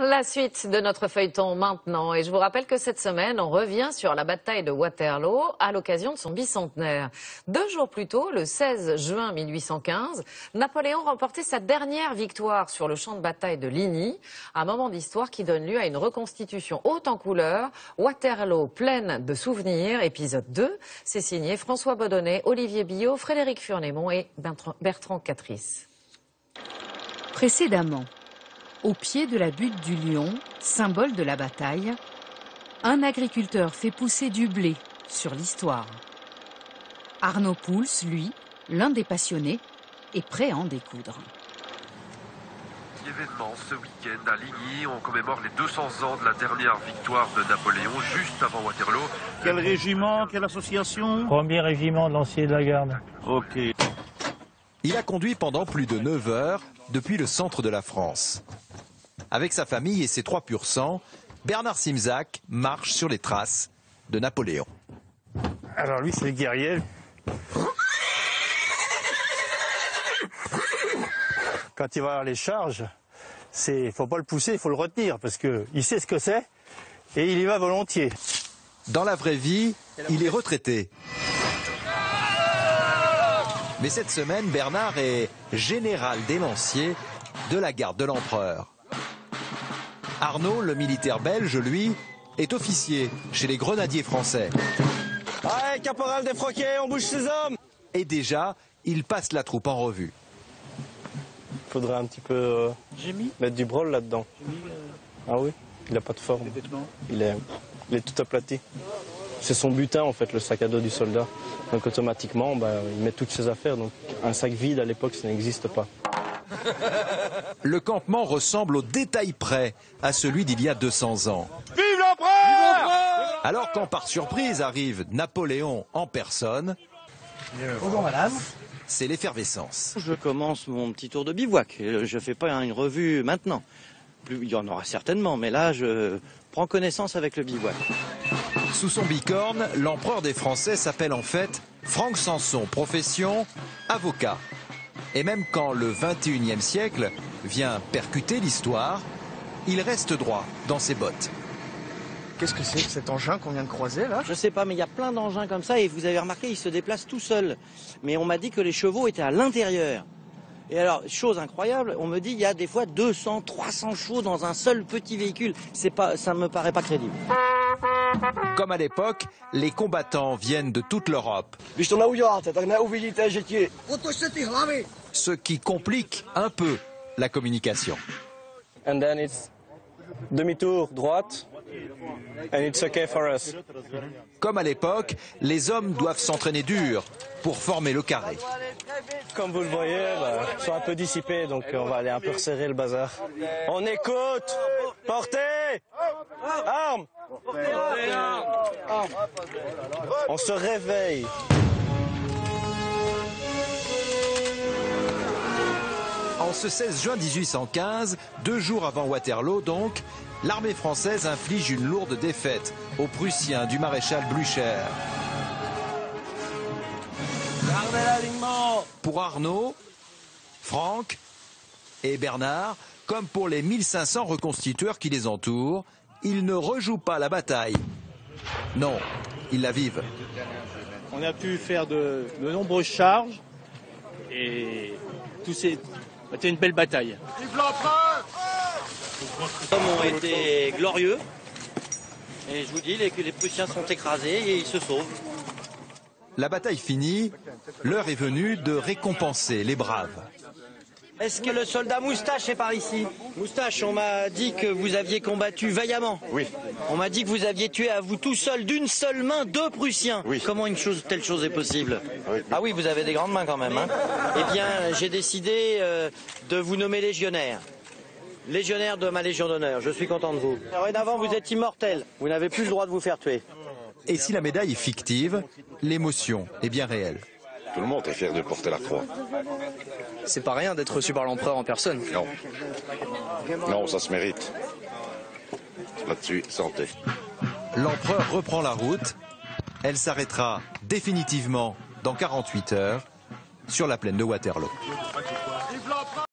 La suite de notre feuilleton maintenant, et je vous rappelle que cette semaine, on revient sur la bataille de Waterloo à l'occasion de son bicentenaire. 2 jours plus tôt, le 16 juin 1815, Napoléon remportait sa dernière victoire sur le champ de bataille de Ligny, un moment d'histoire qui donne lieu à une reconstitution haute en couleurs, Waterloo pleine de souvenirs, épisode 2. C'est signé François Baudonnet, Olivier Billot, Frédéric Furnémont et Bertrand Catrice. Précédemment, au pied de la butte du lion, symbole de la bataille, un agriculteur fait pousser du blé sur l'histoire. Arnaud Pouls, lui, l'un des passionnés, est prêt à en découdre. Événement ce week-end à Ligny, on commémore les 200 ans de la dernière victoire de Napoléon, juste avant Waterloo. Quel régiment, quelle association? Premier régiment de lanciers de la garde. Ok. Il a conduit pendant plus de 9 heures depuis le centre de la France. Avec sa famille et ses 3 pur sang, Bernard Simzac marche sur les traces de Napoléon. Alors lui, c'est le guerrier. Quand il va avoir les charges, faut pas le pousser, il faut le retenir parce qu'il sait ce que c'est et il y va volontiers. Dans la vraie vie, il est retraité. Mais cette semaine, Bernard est général des lanciers de la garde de l'empereur. Arnaud, le militaire belge, lui, est officier chez les grenadiers français. Allez, caporal défroqué, on bouge ses hommes! Et déjà, il passe la troupe en revue. Il faudrait un petit peu mettre du brol là-dedans. Ah oui, il n'a pas de forme. Il est tout aplati. C'est son butin en fait, le sac à dos du soldat. Donc automatiquement, il met toutes ses affaires. Donc un sac vide à l'époque, ça n'existe pas. Le campement ressemble au détail près à celui d'il y a 200 ans. Vive l'empereur! Alors quand par surprise arrive Napoléon en personne, Bonjour madame. c'est l'effervescence. Je commence mon petit tour de bivouac. Je ne fais pas une revue maintenant. Il y en aura certainement, mais là je prends connaissance avec le bivouac. Sous son bicorne, l'empereur des Français s'appelle en fait Franck Sanson, profession avocat. Et même quand le 21e siècle vient percuter l'histoire, il reste droit dans ses bottes. Qu'est-ce que c'est que cet engin qu'on vient de croiser là? Je sais pas, mais il y a plein d'engins comme ça et vous avez remarqué, ils se déplacent tout seuls. Mais on m'a dit que les chevaux étaient à l'intérieur. Et alors, chose incroyable, on me dit il y a des fois 200, 300 chevaux dans un seul petit véhicule. Ça me paraît pas crédible. Comme à l'époque, les combattants viennent de toute l'Europe. Ce qui complique un peu la communication. And then it's demi-tour droite. And it's okay for us. Comme à l'époque, les hommes doivent s'entraîner dur pour former le carré. Comme vous le voyez, ils sont un peu dissipés, donc on va aller un peu resserrer le bazar. On écoute! Portez! Armes! On se réveille. En ce 16 juin 1815, 2 jours avant Waterloo donc, l'armée française inflige une lourde défaite aux Prussiens du maréchal Blücher. Gardez l'alignement! Pour Arnaud, Franck et Bernard, comme pour les 1500 reconstitueurs qui les entourent, ils ne rejouent pas la bataille. Non, ils la vivent. On a pu faire de nombreuses charges et c'était une belle bataille. Vive l'empereur! Les hommes ont été glorieux. Et je vous dis, les Prussiens sont écrasés et ils se sauvent. La bataille finie, l'heure est venue de récompenser les braves. Est-ce que le soldat Moustache est par ici? Moustache, on m'a dit que vous aviez combattu vaillamment. Oui. On m'a dit que vous aviez tué à vous tout seul, d'une seule main, 2 Prussiens. Oui. Comment telle chose est possible? Oui. Ah oui, vous avez des grandes mains quand même. Hein. Eh bien, j'ai décidé de vous nommer légionnaire. Légionnaire de ma Légion d'honneur. Je suis content de vous. Dorénavant, vous êtes immortel. Vous n'avez plus le droit de vous faire tuer. Et si la médaille est fictive, l'émotion est bien réelle. Tout le monde est fier de porter la croix. C'est pas rien d'être reçu par l'empereur en personne. Non. Non, ça se mérite. Là-dessus, santé. L'empereur reprend la route. Elle s'arrêtera définitivement dans 48 heures sur la plaine de Waterloo.